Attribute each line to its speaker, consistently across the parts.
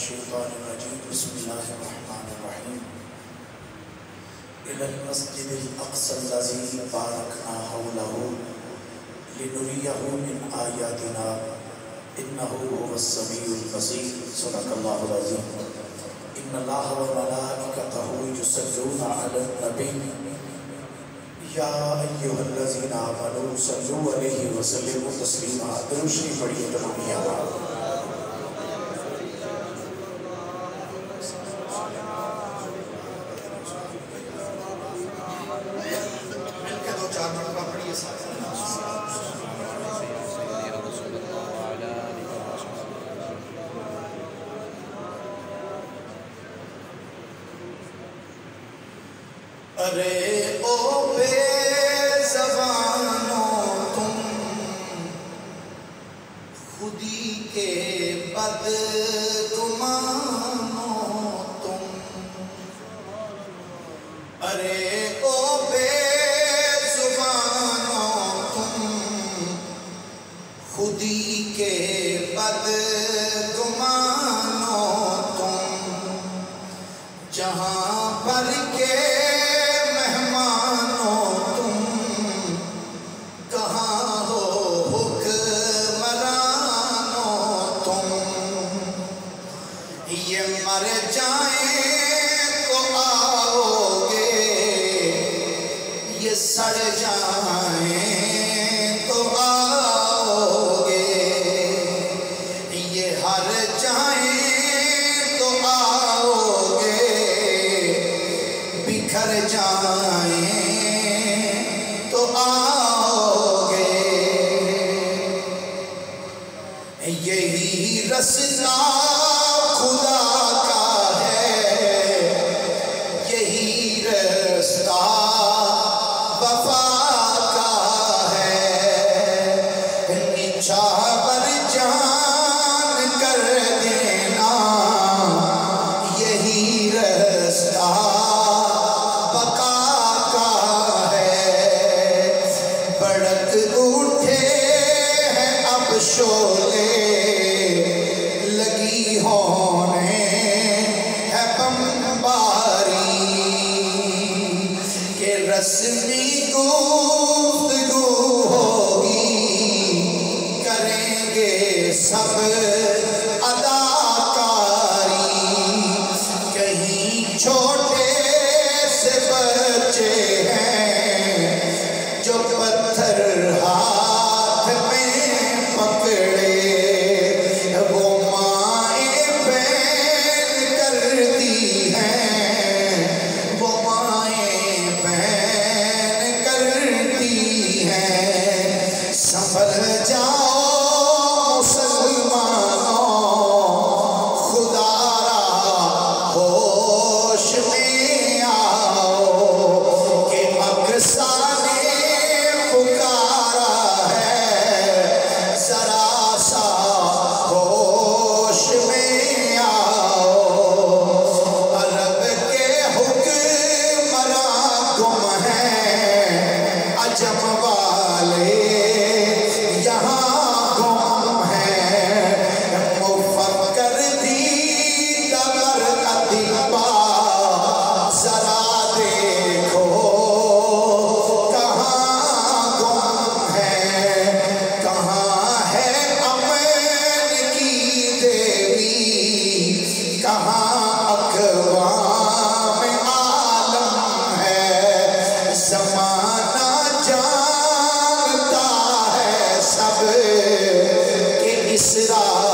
Speaker 1: الشيطان الرجيم بسم الله الرحمن الرحيم إلى المسجد الأقصى الذي باركنا حوله لنريه من آياتنا إنه هو السميع البصير صدق الله العظيم إن الله وملائكته يصلون على النبي يا أيها الذين آمنوا صلوا عليه وسلموا تسليما درود شریف پڑھیے تمام آباد
Speaker 2: ارے او بے زبانوں تم خودی کے بدگمانوں تم ارے او بے زبانوں تم خودی کے بدگمانوں تم جہاں پر کے مر جائیں تو آؤ گے یہ سڑ جائیں تو آؤ گے یہ ہر جائیں تو آؤ گے بکھر جائیں تو آؤ گے یہی رسنا خدا کا ہے یہی رستہ وفا کا ہے نچھاور جان کر دینا یہی رستہ بقا کا ہے بڑک اٹھے ہیں اب شعلے لگی ہونے ہے بمباری کہ رسمی گفتگو ہوگی کریں گے سب اداکاری کہیں چھوٹے سے بچے ہیں جو پتھر ہاتھ میں پکڑے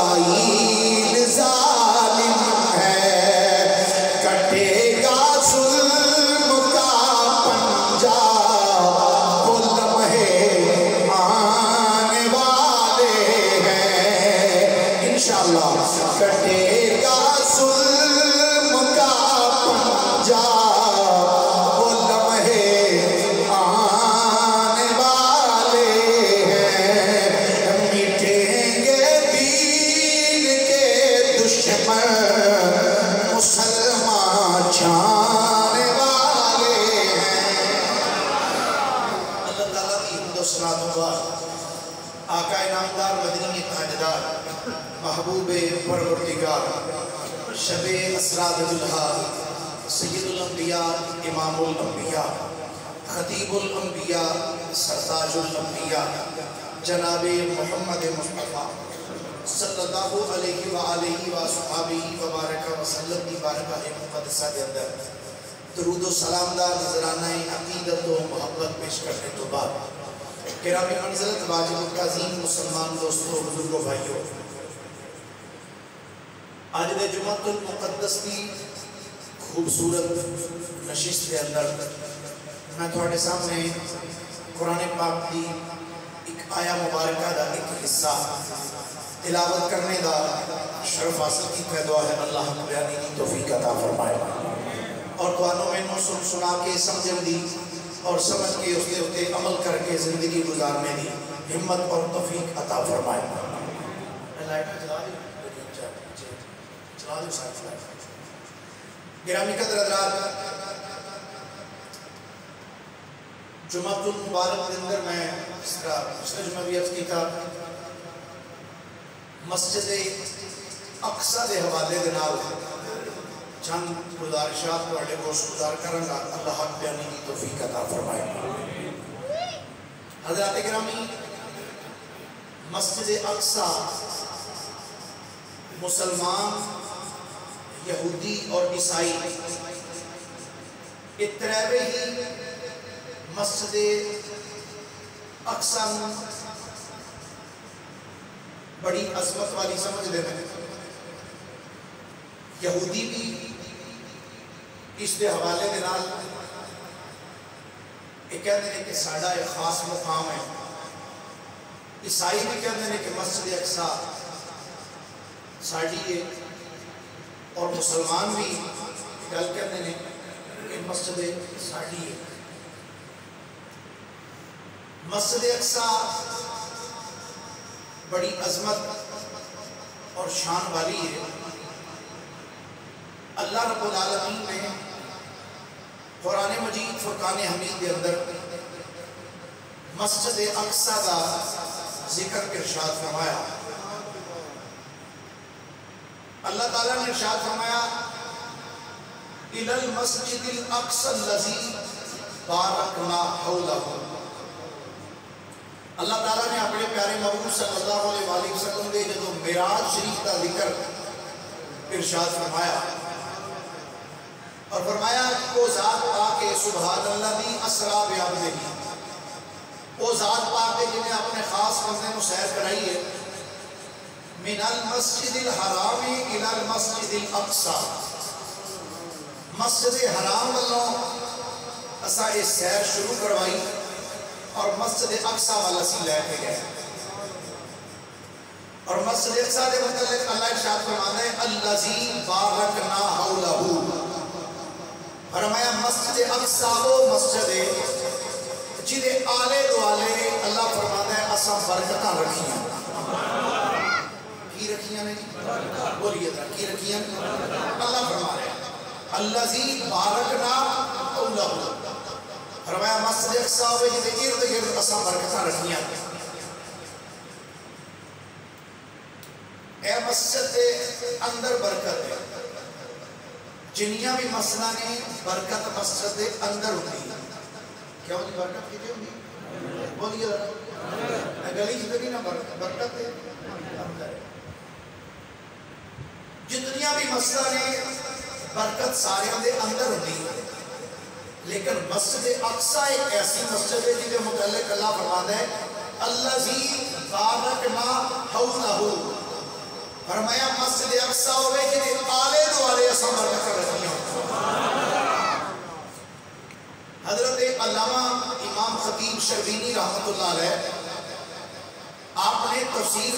Speaker 2: اسرائیل ظالم ہے کٹے گا ظلم کا پنجہ وہ لمحے آنے والے ہیں انشاءاللہ کٹے گا ظلم کا پنجہ وہ لمحے آنے والے ہیں مٹیں گے مسلمان چھانے والے ہیں اللہ تعالیٰ کی حمد و ثنا آقا انعامدار مدنی تاجدار محبوب پروردگار
Speaker 1: شب اسرار دلہا سید الانبیاء امام الانبیاء خطیب الانبیاء سرتاج الانبیاء جناب محمد مصطفیٰ صلی اللہ علیہ وآلہ وصحبہ وبارک وسلم کی بارگاہ مقدسہ کے اندر درود و سلام دا نذرانہ عقیدت و محبت پیش کرنے تو بعد گرامی منزلت واجب العظیم مسلمان دوستو بزرگو بھائیو، آج دے جمعۃ المقدس کی خوبصورت نشست کے اندر میں تھوڑے سامنے قرآن پاک کی ایک آیا مبارکہ دا ایک حصہ تلاوت کرنے دا شرف حاصل کی ہے۔ دعا ہے اللہ بیانی کی توفیق عطا فرمائے اور توانوں میں نو سنا کے سمجھن دی اور سمجھ کے اس کے اتے عمل کر کے زندگی گزارنے دی ہمت اور توفیق عطا فرمائے۔ گرامی قدر حضرات، جمعۃ المبارک کے اندر میں اس کا پچھلے جمعہ بھی عرض کی تھا، مسجد اقصی دے حوالے دے نال چند گزارشات پڑھے گوش گزار کروں گا۔ اللہ حق بیانی کی توفیق عطا فرمائے۔ حضرات گرامی، مسجد اقصی مسلمان، یہودی اور عیسائی اتریوے ہی مسجد اقصی بڑی عظمت والی سمجھ دے میں، یہودی بھی اس دے حوالے دے نال ایک کہتے ہیں کہ ساڑھا ایک خاص مقام ہے، عیسائی بھی کہتے ہیں کہ مسجد اقصی ساڑھی ہے، اور مسلمان بھی گل کہتے ہیں کہ مسجد ساڑھی ہے۔ مسجد اقصی بڑی عظمت اور شان والی ہے۔ اللہ رب العالمین نے قرآن مجید فرقان حمید کے اندر مسجد اقصی کا ذکر ارشاد فرمایا۔ اللہ تعالیٰ نے ارشاد فرمایا اِلَى الْمَسْجِدِ الْأَقْصَى الَّذِي بَارَكْنَا حَوْلَهُ۔ اللہ تعالیٰ نے اپنے پیارے محبوب صلی اللہ علیہ وآلہ وسلم کے جو معراج شریف کا ذکر ارشاد فرمایا اور فرمایا وہ ذات پاک سبحان الذی اسریٰ بعبدہ، وہ ذات پاک جنہیں اپنے خاص بندے کو سیر کرائی ہے، من المسجد الحرام الى المسجد الاقصی، مسجد حرام والوں اسا اس سیر شروع کروائی اور مسجد اقصی والا سی لے کے گئے۔ اور مسجد اقصی دے متعلق اللہ ارشاد فرماتا ہے الذی بارکنا حولہ، فرمایا مسجد اقصی وہ مسجد ہے جدے آلے دوالے اللہ فرماتا ہے اساں برکتاں رکھیاں۔ کی رکھیاں نے؟ بولیے ذرا کی رکھیاں؟ اللہ فرما رہے ہیں الذی بارکنا حولہ، فرمایا مسجد اقصی ہوئے جدے ارد گرد اساں برکتاں رکھیاں۔ اے مسجد دے اندر برکت ہے، جنیاں بھی مسئلہ نے برکت مسجد دے اندر ہوتی ہے۔ کیا ہوتی برکت کیتے ہوتی؟ بولیے ذرا گلی زندگی نہ برکت ہے اندر۔ جتنیاں بھی مسئلہ نے برکت سارے دے اندر ہوتی ہے، لیکن مسجد اقصی ایک ایسی مسجد ہے جنہیں متعلق اللہ فرماتا ہے الذی بارکنا حولہ، فرمایا مسجد اقصی ہوئے جنہیں آلے دوالے اساں برکت رکھیاں۔ حضرت علامہ امام خطیب شربینی رحمت اللہ علیہ آپ نے تفسیر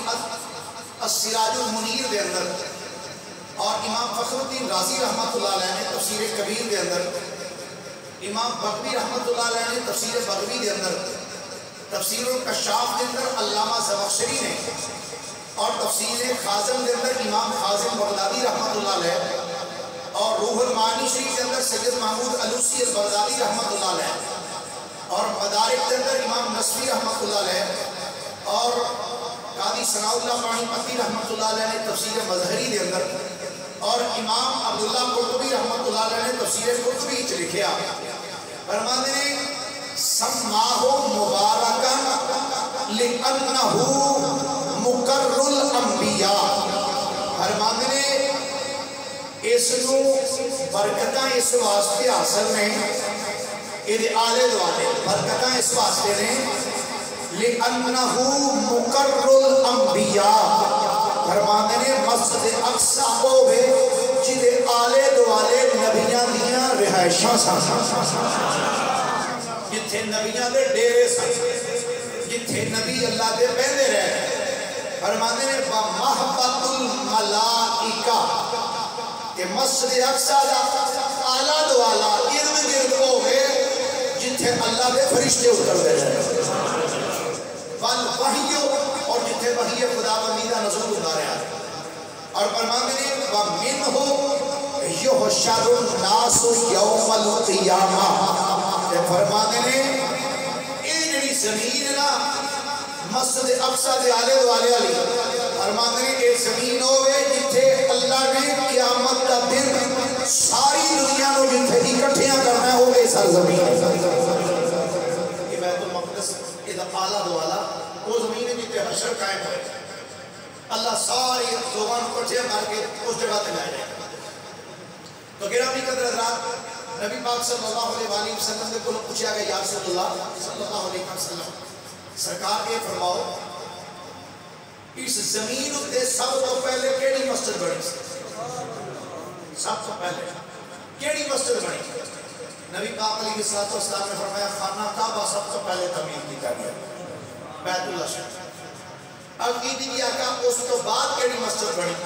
Speaker 1: السراج المنیر دے اندر اور امام فخر الدین رازی رحمت اللہ علیہ نے تفسیر کبیر دے اندر، امام بغوی رحمت اللہ علیہ نے تفسیر بغوی دے اندر، تفسیر الکشاف دے اندر علامہ زمخشری نے، اور تفسیر خازن دے اندر امام خازن بغدادی رحمت اللہ علیہ، اور روح المعانی شریف کے اندر سید محمود علوسی البغدادی رحمت اللہ علیہ، اور مدارک کے اندر امام نصفی رحمت اللہ علیہ، اور قاضی ثناء اللہ پانی پتی رحمت اللہ علیہ نے تفسیر مظہری کے اندر،
Speaker 2: اور امام عبداللہ قرطبی رحمۃ اللہ علیہ نے تفسیر قرطبی چ لکھیا فرماتے ہیں سماہ مبارکن لأنہ مقر الانبیاء، فرماتے ہیں اس نو برکتاں اس واسطے حاصل نے، یہ آلے دوالے برکتاں اس واسطے نے لأنہ مقر الانبیاء، فرماتے ہیں مسجد اقصی ہوئے جدے آلے دوالے نبیاں دیاں رہائشاں سن، جتھے نبیاں دے ڈیرے سن، جتھے نبی اللہ دے بہندے رہے، فرماتے ہیں وَمَحْبَةُ الْمَلَائِكَةِ کہ مسجد اقصی دا آلہ دوالا ارد گرد ہوئے جتھے اللہ دے فرشتے اتر دے رہے والوحی اور جتھے وحی خدا بندی دا نزول ہوتا رہا اور فرماتے ہیں وَمِنْهُ يُحْشَرُ النَّاسُ يَوْمَ الْقِيَامَةِ، فرماتے ہیں یہ جڑی زمین نا مسجد اقصی دے آلے دوالے علی، فرماتے ہیں یہ زمین ہوئے جتھے اللہ نے قیامت کا دن ساری دنیا کو جتھے اکٹھیاں کرنا ہوئے سرزمین یہ بیت المقدس یہ آلہ دوالا وہ زمین ہے جتنے حشر قائم ہوئے، اللہ ساری زبان کو کٹھے مار کے اس جگہ تے لائے جائے۔ تو گرامی قدر حضرات، نبی پاک صلی اللہ علیہ وآلہ وسلم نے کو پوچھا گیا یا رسول اللہ صلی اللہ علیہ وسلم سرکار یہ فرماؤ اس زمین تے سب تو پہلے کیڑی مسجد بنی؟ سب تو پہلے کیڑی مسجد بنی؟ نبی پاک علیہ السلام نے فرمایا خانہ کعبہ سب تو پہلے تعمیر کیا گیا، بیت اللہ شریف۔ اب عیدی کی آقا اس تو بعد کیڑی مسجد بنی؟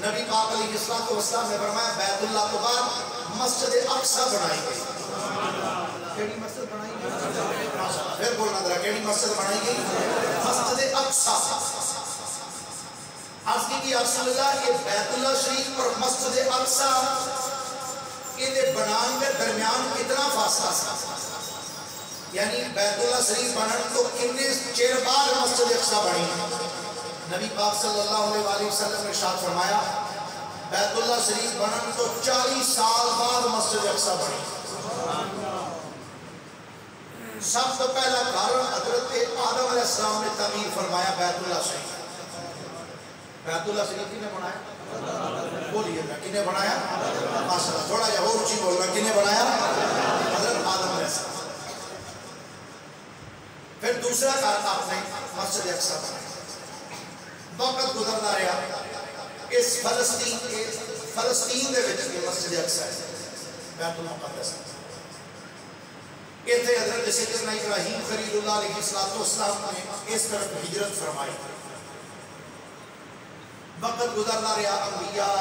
Speaker 2: نبی پاک علیہ السلام نے فرمایا بیت اللہ تو بعد مسجد اقصی بنائی گئی۔ کیڑی مسجد بنائی گئی؟ پھر بولنا درہ کیڑی مسجد بنائی گئی؟ مسجد اقصی۔ عرض کی رسول اللہ یہ بیت اللہ شریف اور مسجد اقصی یہ بنان کے درمیان کتنا فاصلہ تھا؟ یعنی بیت اللہ شریف بنن تو کتنے چیر بعد مسجد اقصی بنی؟ نبی پاک صلی اللہ علیہ وآلہ وسلم نے ارشاد فرمایا بیت اللہ شریف بنن تو 40 سال بعد مسجد اقصی بنی۔ سب سے پہلا گھر حضرت آدم علیہ السلام نے تعمیر فرمایا بیت اللہ شریف۔ بیت اللہ شریف کنے بنایا؟ بولیے گا کنے بنایا؟ ماشاءاللہ تھوڑا یا اور اچھی بولنا کنے بنایا؟ حضرت آدم علیہ السلام۔ پھر دوسرا گھر آپ نے مسجد اقصی بنایا۔ وقت گزرتا رہا اس فلسطین دے وچ یہ مسجد اقصی ہے بیت المقدس۔ اتنے حضرت سیدنا ابراہیم خلیل اللہ علیہ السلام نے اس طرف ہجرت فرمائی۔ وقت گزرتا رہا، انبیاء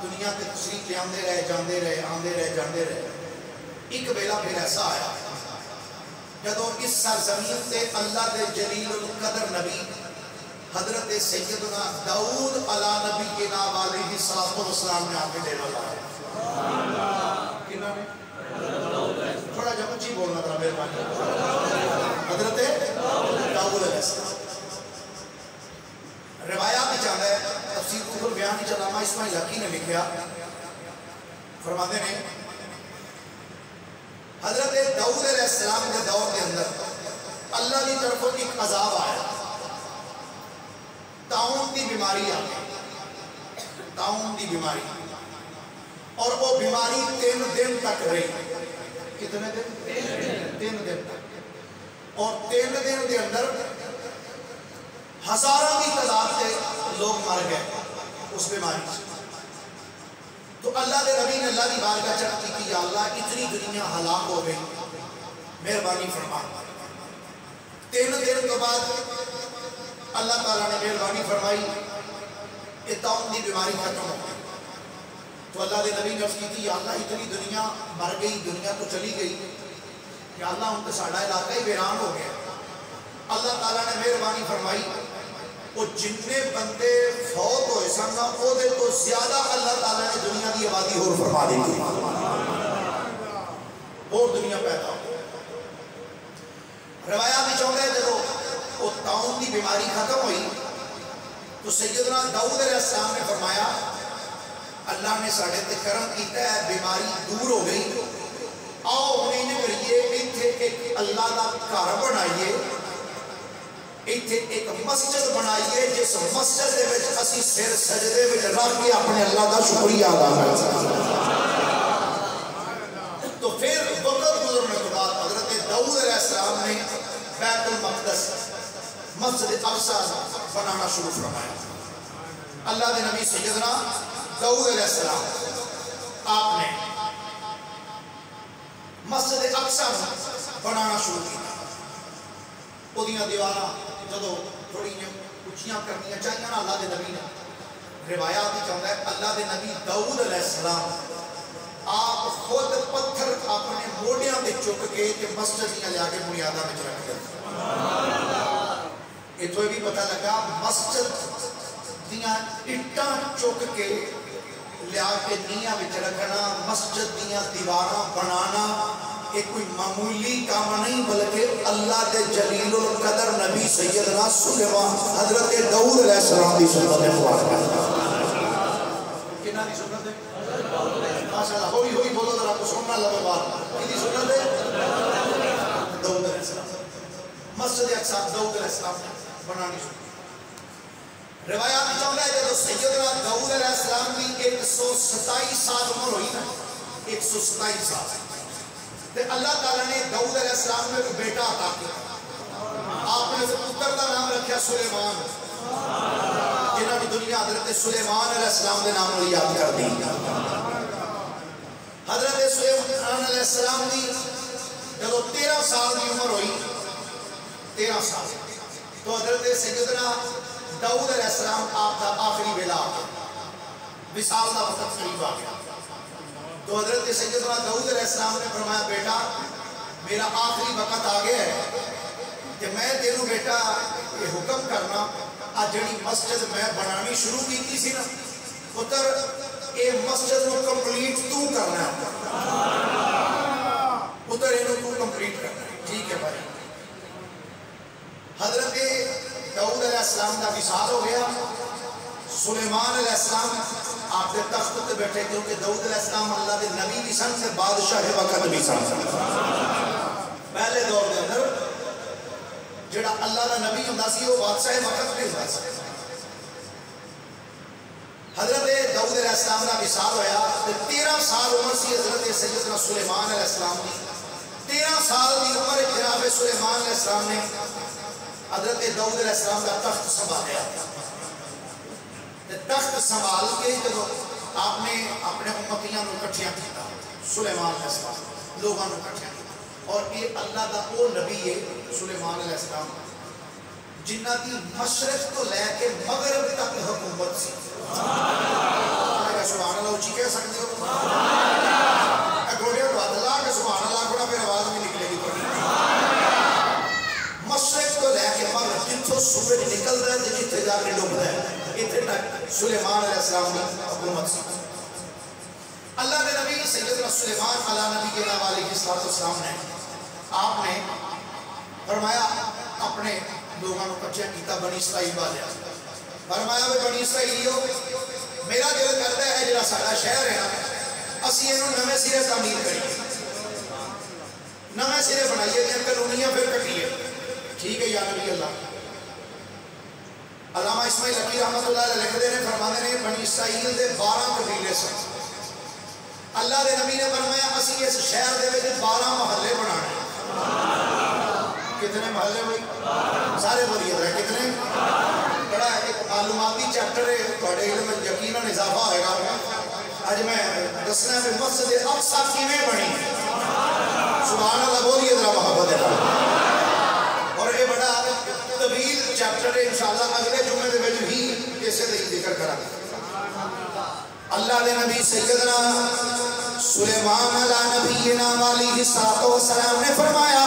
Speaker 2: دنیا کے تشریف لے آندے رہے جاندے رہے آندے رہے جاندے رہے۔ ایک بیلا پھر ایسا آیا جدو اس سرزمین سے اللہ دے جلیل القدر نبی حضرت سیدنا داؤد علیہ نبی کے نام علیہ السلام نے آگے ڈیرا لایا۔ کنہ نے؟ تھوڑا جب اچھی بولنا تھا میرے پاس۔ حضرت داؤد علیہ السلام۔ روایات ہی چاہتا ہے تفسیر کفر بیان ہی علامہ اسماعیل حقی نے لکھیا فرماتے ہیں حضرت داؤد علیہ السلام کے دور کے اندر اللہ کی طرف ایک عذاب آیا، طاعون کی بیماری آئی، طاعون کی بیماری، اور وہ بیماری 3 دن تک رہی۔ کتنے دن؟ 3 دن تک۔ اور 3 دن کے اندر ہزاروں کی تعداد سے لوگ مر گئے اس بیماری سے۔ تو اللہ دے نبی نے اللہ کی بارگاہ چڑھ کی یا اللہ اتنی دنیا ہلاک ہو گئی، مہربانی فرما۔ 3 دن کے بعد اللہ تعالیٰ نے مہربانی فرمائی یہ طاعون کی بیماری ختم ہو گئی۔ تو اللہ دے نبی نے عرض کی یا اللہ اتنی دنیا مر گئی، دنیا تو چلی گئی، یا اللہ ان کا ساڑھا علاقہ ہی ویران ہو گیا۔ اللہ تعالیٰ نے مہربانی فرمائی وہ جتنے بندے فوت ہوئے سن وہ دے تو زیادہ اللہ تعالیٰ نے دنیا کی آبادی اور فرما دی تھی، اور دنیا پیدا ہو۔ روایات بھی چاہتے ہیں جب وہ طاعون کی بیماری ختم ہوئی تو سیدنا داؤد علیہ السلام نے فرمایا اللہ نے ساڑھے تے کرم کیتا ہے، بیماری دور ہو گئی، آؤ انہیں کریے ایتھے ایک اللہ دا گھر بنائیے، ایتھے ایک مسجد بنائیے، جس مسجد دے وچ اسی سر سجدے وچ رکھ کے اپنے اللہ دا شکریہ ادا کر سکتے ہیں۔ تو پھر وقت گزرنے کے بعد حضرت داؤد علیہ السلام نے بیت المقدس مسجد اقصی بنانا شروع فرمایا۔ اللہ دے نبی سیدنا داؤد علیہ السلام آپ نے مسجد اقصی بنانا شروع کیا۔ وہ دیواراں جدو تھوڑی اچھیاں کرنیاں چاہیے نا اللہ دے نبی نے، روایات ہی چاہتا ہے اللہ دے نبی داؤد علیہ السلام آپ خود پتھر اپنے موڑیاں دے چک کے مسجد دیا لیا کے بنیاداں میں رکھ دیں۔ یہ تو بھی پتہ لگا مسجد دیاں اٹاں چک کے لیا کے نیاں وچ رکھنا، مسجد دیاں دیواراں بنانا ایک کوئی معمولی کام نہیں، بلکہ اللہ دے جلیل القدر نبی سیدنا سلیمان حضرت داؤد علیہ السلام دی سنت ہے۔ کنا دی سنت ہے؟ ماشاءاللہ ہوئی بولو ذرا کو سننا لگے بات کی سنت ہے؟ داؤد علیہ السلام مسجد اقصی داؤد علیہ السلام بنانی شروع۔ روایات میں چاہتا ہے جب سیدنا داؤد علیہ السلام کی 127 سال عمر ہوئی نا، 127 سال، تو اللہ تعالیٰ نے داؤد علیہ السلام میں ایک بیٹا عطا کیا۔ آپ نے پتر کا نام رکھا سلیمان، جنہوں نے دنیا حضرت سلیمان علیہ السلام کے نام کو یاد کر دی۔ حضرت سلیمان علیہ السلام کی جب 13 سال کی عمر ہوئی، 13 سال، تو حضرت سیدنا داؤد علیہ السلام آپ کا آخری ویلا آ گیا، وصال کا وقت قریب آ گیا۔ تو حضرت سیدنا داؤد علیہ السلام نے فرمایا بیٹا میرا آخری وقت آ گیا ہے کہ میں تینوں بیٹا یہ حکم کرنا، آج جڑی مسجد میں بنانی شروع کی تھی سی نا پتر، یہ مسجد کو کمپلیٹ تو کرنا ہے پتر، یہ تو کمپلیٹ کرنا ہے۔ ٹھیک ہے بھائی۔ حضرت داؤد علیہ السلام کا وصال ہو گیا، سلیمان علیہ السلام آپ کے تخت پہ بیٹھے، کیونکہ داؤد علیہ السلام اللہ کے نبی بھی سن سے بادشاہ وقت بھی سن۔ پہلے دور کے اندر جڑا اللہ کا نبی ہوندا سی وہ بادشاہ وقت بھی ہوندا سی۔ حضرت داؤد علیہ السلام کا وصال ہویا، 13 سال عمر سی حضرت سیدنا سلیمان علیہ السلام کی۔ 13 سال کی عمر جناب سلیمان علیہ السلام نے حضرت داؤد علیہ السلام کا تخت سنبھالیا۔ تخت سنبھال کے جب آپ نے اپنے امتیاں کو اکٹھیاں کیا، سلیمان علیہ السلام لوگوں کو اکٹھیاں کیا، اور یہ اللہ کا وہ نبی ہے سلیمان علیہ السلام جنہ کی مشرق تو لے کے مغرب تک حکومت سی۔ سبحان اللہ اچھی کہہ سکتے ہو؟ گوڑیوں کو اللہ کہ سبحان اللہ گوڑا پھر آواز بھی نکلے گی۔ مشرق تو لے کے مغرب جتوں سورج نکلتا ہے جتنے جا کے ڈوبتا ہے، اتنے تک سلیمان علیہ السلام کی حکومت سی۔ اللہ کے نبی سیدنا سلیمان علیہ نبی کے نام علیہ السلام نے آپ نے فرمایا اپنے لوگوں کو کچھا کیتا، بنی اسرائیل والے فرمایا وہ بنی اسرائیلیوں میرا دل کرتا ہے جڑا ساڈا شہر ہے اسی انہوں نویں سرے تعمیر کریے، نویں سرے بنائیے، قانونیاں پھر کٹیے۔ ٹھیک ہے یا نبی اللہ۔ علامہ اسماعیل حقی رحمت اللہ علیہ لکھتے ہیں، فرماتے ہیں بنی اسرائیل دے 12 قبیلے سن۔ اللہ دے نبی نے فرمایا اسی اس شہر دے وچ 12 محلے بنانے۔ کتنے محلے ہوئی؟ سارے بولیے ذرا کتنے؟ بڑا ایک معلوماتی چیپٹر ہے، تھوڑے علم میں یقیناً اضافہ ہوئے گا۔ آج میں دسنا ہے مسجد اقصی کیویں بنی؟ سبحان اللہ بولیے ذرا محبت ہے۔ اور یہ بڑا طویل چیپٹر ہے، انشاءاللہ اگلے جمعے دے وچ بھی اسے ذکر کرا۔ اللہ دے نبی سیدنا سلیمان علیہ نبینا علیہ السلام نے فرمایا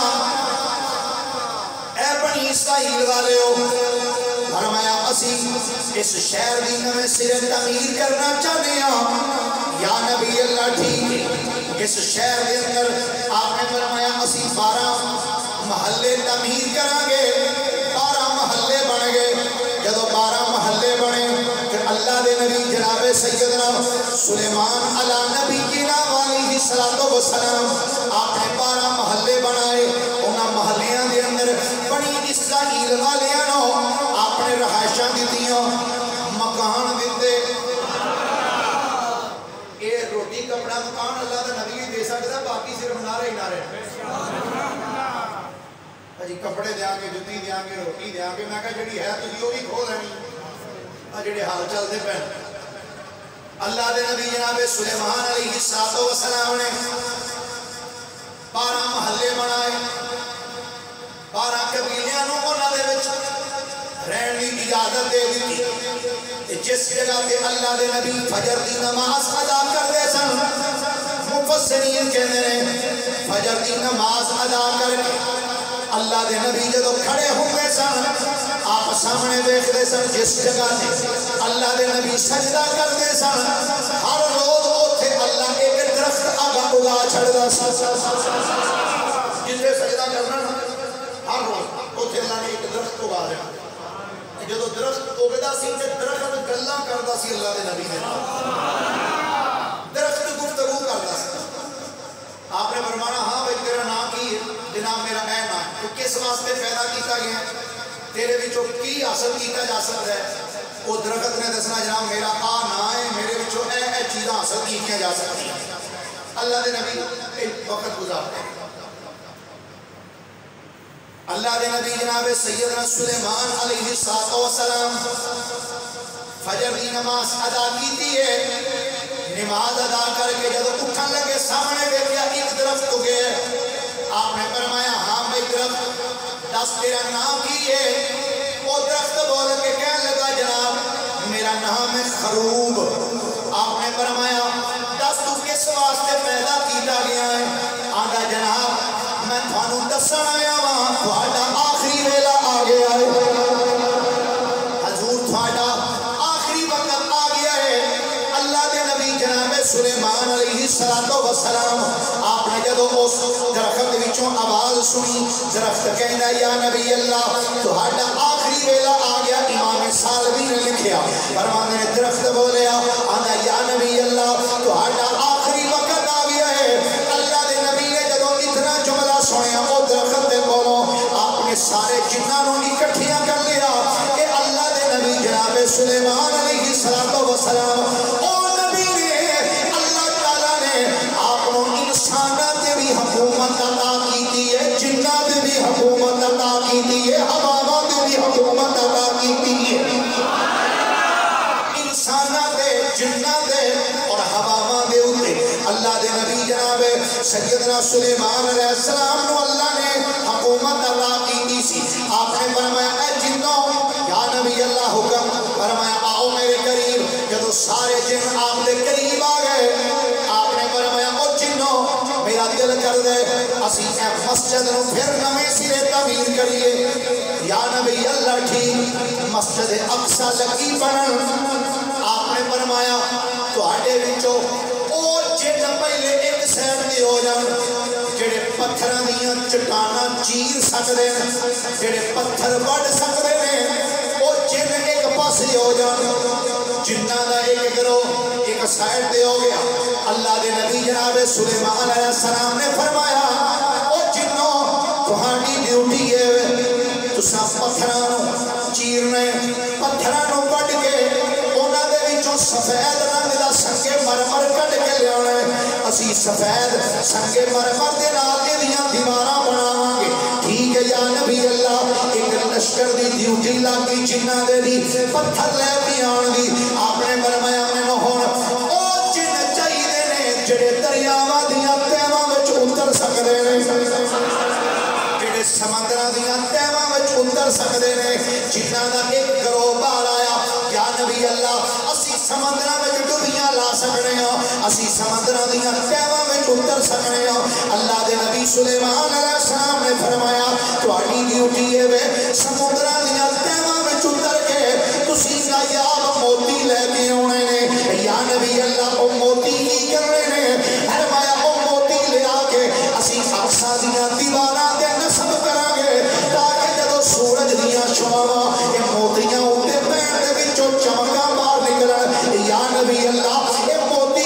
Speaker 2: اے بنی اسرائیل والےو، فرمایا اسی اس شہر دی نویں سرے تعمیر کرنا چاہتے ہیں یا نبی اللہ۔ ٹھیک اس شہر دے اندر آپ نے فرمایا اسی 12 محلے تعمیر کریں گے، 12 محلے بن گئے۔ جب 12 محلے بنے پھر اللہ دے نبی جناب سیدنا سلیمان علی نبینا علیہ السلام آپ نے 12 محلے بنائے. انہاں محلیاں دے اندر بنی اسرائیل والیاں نو آپ نے رہائشاں دتیاں, مکان دیتے. اے روٹی کپڑا مکان اللہ دا نبی دے سکدا, باقی صرف نعرے ہی نعرے. جی کپڑے دیاں گے, جُتی دیاں گے, روٹی دیاں گے. میں کہا جڑی ہے تسی او بھی کھو لینی. آ جڑے حال چلدے پے اللہ دے نبی جناب سلیمان علیہ السلام نے 12 محلے بنائے. 12 قبیلیاں نوں انہاں دے وچ رہن دی اجازت دے دتی. جس جگہ تے اللہ دے نبی فجر دی نماز ادا کردے سن, مفسرین کہندے نے فجر دی نماز ادا کر کے اللہ دے نبی جدو کھڑے ہوئے سن, آپ سامنے دیکھتے سن جس جگہ تے اللہ دے نبی سجدہ کرتے سن, ہر روز اوتھے اللہ ایک درخت آگا اگا چھڑدا سی. جتنے سجدہ کرنا ہر روز اوتھے اللہ نے ایک درخت اگا دینا. جدو درخت اگدا سی تے درخت گلاں کردا سی اللہ دے نبی دے نال, درخت گفتگو کردا سی. آپ نے فرمایا ہاں بھائی تیرا نام کی ہے؟ جناب میرا اے نام. تو کس واسطے پیدا کیتا گیا ہے, تیرے وچوں کی حاصل کیتا جا سکتا ہے؟ وہ درخت نے دسنا جناب میرا آ نام ہے, میرے وچوں اے چیزاں حاصل کیتیاں جا سکتی ہیں. اللہ دے نبی ایک وقت گزارتے ہیں. اللہ دے نبی جناب سیدنا سلیمان علیہ السلام فجر دی نماز ادا کیتی ہے. نماز ادا کر کے جب اٹھن لگے سامنے دیکھا ایک درخت اگے. آپ نے فرمایا ہاں بھائی درخت دس تیرا نام کی ہے؟ وہ درخت بول کے کہنے لگا جناب میرا نام ہے خروب. آپ نے فرمایا دس تو کس واسطے پیدا کیتا گیا ہے؟ آندا جناب میں تھانوں دسن آیا ہاں تہاڈا آخری ویلا آ گیا ہے. حضور تہاڈا آخری وقت آ گیا ہے. اللہ دے نبی جناب سلیمان علیہ السلام آپ نے جدو اس درخت وچوں آواز سنی, درخت کہندا یا نبی اللہ تہاڈا آخری ویلا آ گیا. امام سالوی نے لکھیا فرماندے نے درخت بولیا آندا یا نبی اللہ تہاڈا آخری وقت آ گیا ہے. اللہ دے نبی نے جدو اتنا جملہ سنیا او درخت دے کولوں آپ نے سارے جناں نوں اکٹھیاں کر لیا کہ اللہ دے نبی جناب سلیمان علیہ السلام او نبی نے اللہ تعالی نے آپ کو انساناں تے بھی حکومت عطا کیتی ہے, جناں تے بھی حکومت عطا کیتی ہے, ہواواں تے بھی حکومت عطا کیتی ہے. انساناں تے جناں تے اور ہواواں دے اوتے اللہ دے نبی جناب سیدنا سلیمان علیہ السلام نو اللہ نے حکومت عطا کیتی سی. آپ نے فرمایا اے جنوں یا نبی اللہ حکم فرمایا آؤ میرے قریب. جدو سارے جن آپ دے قریب آ گئے آپ نے فرمایا او جنوں میرا دل کر دے اسی اے مسجد نو پھر نویں سرے تعمیر کریے. یا نبی اللہ ٹھیک مسجد اقصی لگی بنن. آپ نے فرمایا تہاڈے وچوں او جن پہلے ایک سائڈ تے ہو جان جڑے پتھراں دیاں چٹاناں چیر سکدے نے, جڑے پتھر وڈ سکدے نے, او جن ایک پاسے ہو جان. جناں دا ایک گروہ ایک سائڈ تے ہو گیا. اللہ دے نبی جناب سلیمان علیہ السلام نے فرمایا او جنوں تہاڈی ڈیوٹی ہے تساں پتھراں نوں چیرنا, پتھراں نوں وڈ کے انہاں دے وچوں سفید رنگ دا سنگ مرمر کڈ کے لیاونا ہے. اسی سفید سنگ مرمر دے نال ایدیاں دیواراں بناواں گے. ٹھیک ہے یا نبی اللہ. ایک لشکر دی ڈیوٹی لگ گئی جنہاں دے دی پتھر لے کے آن دی. آپ نے فرمایا مینوں ہن او جن چاہیدے نے جڑے دریاواں دیاں تہواں وچ اتر سکدے نے, جڑے سمندراں دیاں تہواں وچ اتر سکدے نے, جنہاں دا ایک گروہ باہر آیا یا نبی اللہ اسی سمندراں وچ ڈبیاں لا سکنے ہاں, اسی سمندراں دیاں تہواں وچ اتر سکنے ہاں. اللہ دے نبی سلیمان علیہ السلام نے فرمایا تہاڈی ڈیوٹی ہے وے سمندراں دیاں تہواں وچ اتر کے تسی نایاب موتی لے کے آنے نے. یا نبی اللہ او موتی کی کرنے نے؟ فرمایا او موتی لے آ کے اسی اقصی دیاں دیواراں تے نصب کران گے تاکہ جدوں سورج دیاں شعاواں اے موتیاں اوتے پین دے وچوں چمکاں باہر نکلن. یا نبی اللہ اے موتی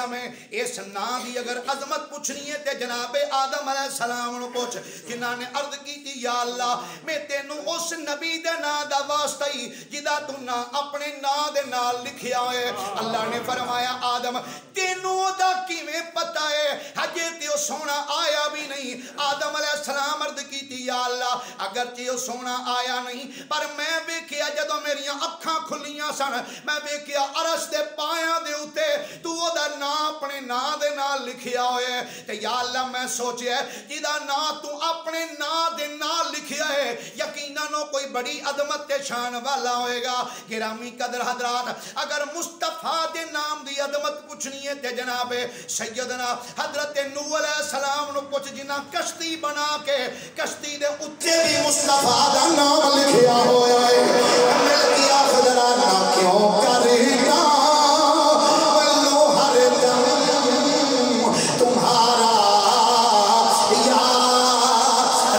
Speaker 2: قسم ہے اس نا دی اگر عظمت پوچھنی ہے تے جناب آدم علیہ السلام نو پوچھ جنہاں نے عرض کی تھی یا اللہ میں تینوں اس نبی دے نا دا واسطہ ہی جدا تو نا اپنے نا دے نال لکھیا ہے اللہ نے فرمایا آدم تینوں دا کیویں پتہ ہے ہجے تے او سونا آیا بھی نہیں آدم علیہ السلام عرض کی تھی یا اللہ اگرچہ او سونا آیا نہیں پر میں ویکھیا جدوں میریاں اکھاں کھلیاں سن میں ویکھیا عرش دے پایاں دے اوتے تو او دا نا اپنے نا دے نال لکھیا ہوئے تے یا اللہ میں سوچیا جدا نا تو اپنے نا دے نال لکھیا ہے یقیناً کوئی بڑی عظمت تے شان والا ہوئے گا گرامی قدر حضرات اگر مصطفیٰ دے نام دی عظمت پوچھنی ہے تے جناب سیدنا حضرت نوح علیہ السلام نو پوچھ جنہ کشتی بنا کے کشتی دے اتے بھی مصطفیٰ دا نام لکھیا ہویا ہے مل گیا خدرہ نا کیوں کرنا ولو ہر دم تمہارا یا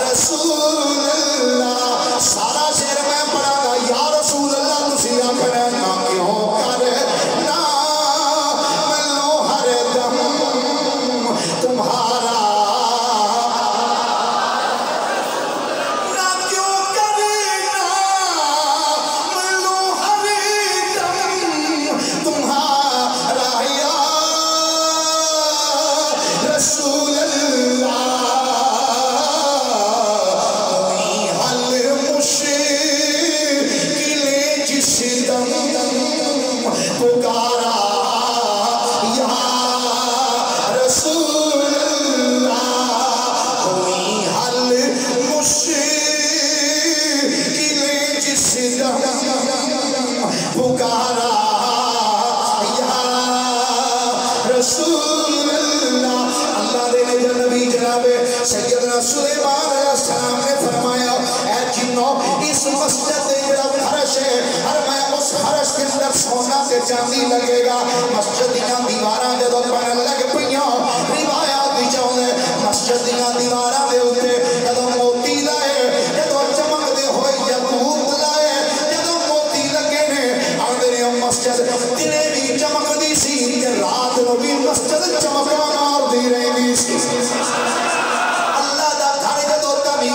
Speaker 2: رسول اللہ سارا شیر میں پڑھا گا یا رسول اللہ تسی آخر نا کیوں کرنا ولو ہر دم تمہارا سیدنا سلیمان علیہ السلام نے فرمایا اے جنوں اس مسجد دے جڑا فرش ہے ہر میں اس فرش کے اندر سونا تے چاندی لگے گا مسجد دیاں دیواراں جدوں بنن لگ پیاں روایات وچ آوندے مسجد دیاں دیواراں دے اوتے جدوں موتی لائے جدوں چمکدے ہوئے یاقوت لائے جدوں موتی لگے نے آندے نے مسجد دنے بھی چمکدی سی تے رات نو بھی مسجد چمکا ماردی رہندی سی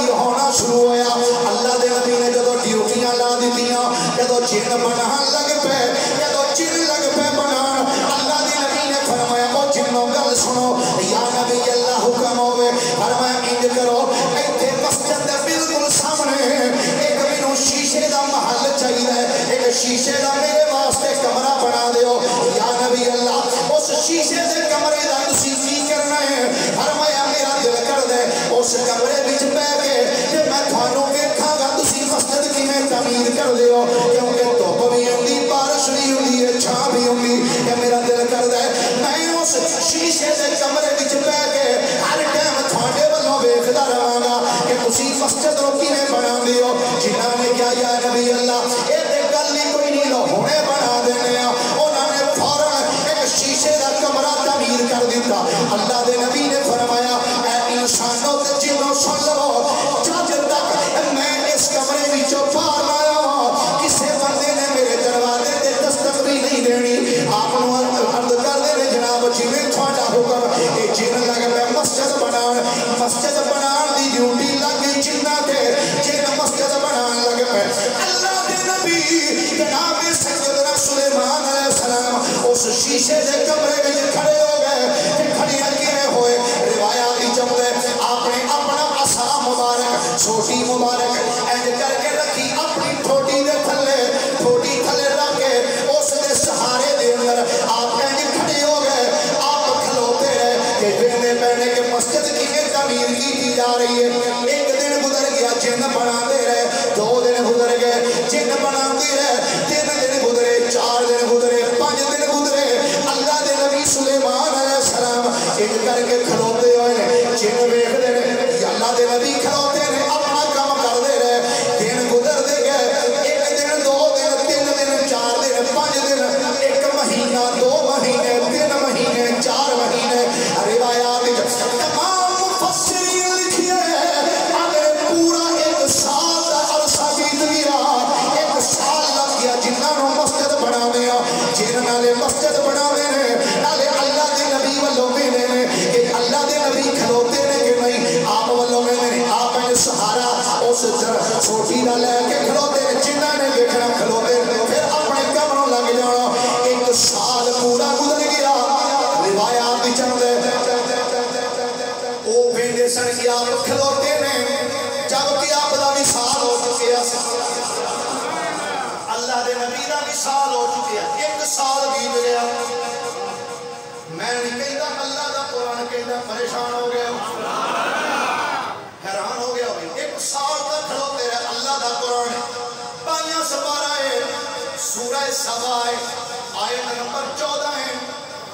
Speaker 2: ہونا شروع ہویا اللہ دے نبی نے جدو ڈیوٹیاں لا دیتیاں جدو جن بنان لگ پے جدو جن لگ پے بنان اللہ دے نبی نے فرمایا او جنوں گل سنو یا نبی اللہ حکم ہوئے فرمایا انج کرو ایتھے مسجد دے بالکل سامنے ایک مینوں شیشے دا محل چاہیے ایک شیشے دا میرے واسطے کمرہ بنا دیو یا نبی اللہ اس شیشے دے کمرے دا تسی کی کرنا ہے فرمایا میرا دل کر دے اس کمرے وچ بیٹھ کے کہ میں تھانوں ویکھاں گا تسی مسجد کیویں تعمیر کر دیو کیونکہ دھوپ بھی ہوندی بارش بھی ہوندی ہے چھاں بھی ہوندی کہ میرا دل کر دے میں اس شیشے دے کمرے وچ بیٹھ کے ہر ٹائم تھاڈے والوں ویکھدا رہاں گا کہ تسی مسجد نوں کیویں بنا دیو جنہاں نے کیا یا نبی اللہ اے تے گل ہی کوئی نہیں لو ہونے بنا دینے آ انہاں نے فوراً ایک شیشے دا کمرہ تعمیر کر دیتا اللہ دے نبی نے فرمایا اے انسانوں تے جنوں سن لو جب تک میں اس کمرے وچوں باہر آیا ہوں کسے بندے نے میرے دروازے تے دستک بھی نہیں دینی آپ نوں عرض کر دے نے جناب جویں تھوڑا حکم اے جن لگ پے مسجد بنان دی ڈیوٹی لگ گئی جنہاں تے جن مسجد بنان لگ پے اللہ دے نبی جناب سیدنا سلیمان علیہ السلام اس شیشے دے کمرے وچ کھڑے ہو گئے کھڑے کیویں ہوئے روایات وچ آوندے آپ نے اپنا عصا مبارک چھوٹی مبارک اینج کر کے رکھی اپنی ٹھوٹی دے تھلے رکھ کے اس دے سہارے دے اندر آپ اینج کھڑے ہو گئے آپ کھلوتے رہے کہ ویندے پہنے کہ مسجد کیویں تعمیر کی جا رہی ہے ایک دن گزر گیا جن بناتے رہے 2 دن گزر گئے جن بناتے رہے 3 دن گزرے 4 دن گزرے 5 دن گزرے اللہ دے نبی سلیمان علیہ السلام ایک کر کے کھلوتے ہوئے جن ویکھدے نے اللہ دے نبی کھلوتے نے اپنا کام کردے رہے دن گزرتے گئے 1 دن 2 دن 3 دن 4 دن 5 دن 1 مہینہ 2 مہینے 3 مہینے 4 مہینے روایات تمام مفسرین لکھیے اگر پورا 1 سال کا عرصہ بیت گیا 1 سال لگ گیا جنہاں نوں مسجد بناوے جنہاں نالے مسجد بناوے نے نالے اللہ دے دیکھتے سن کہ آپ کھلوتے نے جب کہ آپ دا وصال ہو چکے ہیں اللہ دے نبی دا وصال ہو چکے ہیں 1 سال بیت گیا میں نہیں کہتا اللہ دا قرآن کہتا پریشان ہو گیا حیران ہو گیا 1 سال تک کھلوتے رہے اللہ دا قرآن پائیاں سپارہ ہے سورہ سبا ہے آیت نمبر 14 ہے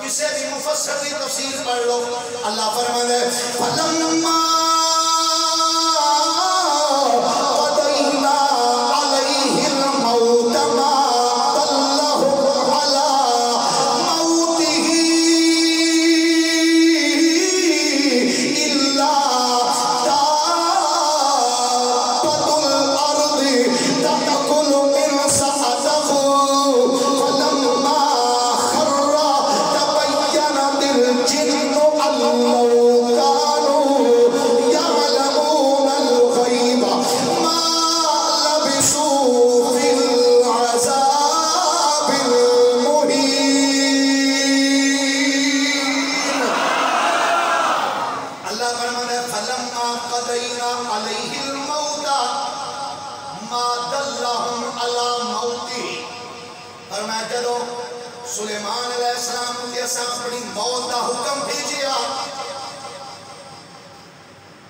Speaker 2: کسے بھی مفسر کی تفسیر پڑھ لو اللہ فرماتا ہے فَلَمَّا قَضَيْنَا عَلَيْهِ الْمَوْتَ مَا دَلَّهُمْ عَلَى مَوْتِهِ إِلَّا دَابَّةُ الْأَرْضِ تَأْكُلُ مِنْ سَأَتَهُ فَلَمَّا خَرَّ تَبَيَّنَتِ الْجِنُّ أَن لَّوْ كَانُوا يَعْلَمُونَ الْغَيْبَ مَا لَبِثُوا فِي الْعَذَابِ الْمُهِينِ اللہ فرماتا ہے فَلَمَّا قَضَيْنَا عَلَيْهِ الْمَوْتَ مَا دَلَّهُمْ عَلَى مَوْتِهِ فرمایا جدو سلیمان علیہ السلام کے اساں اپنی موت دا حکم بھیجیا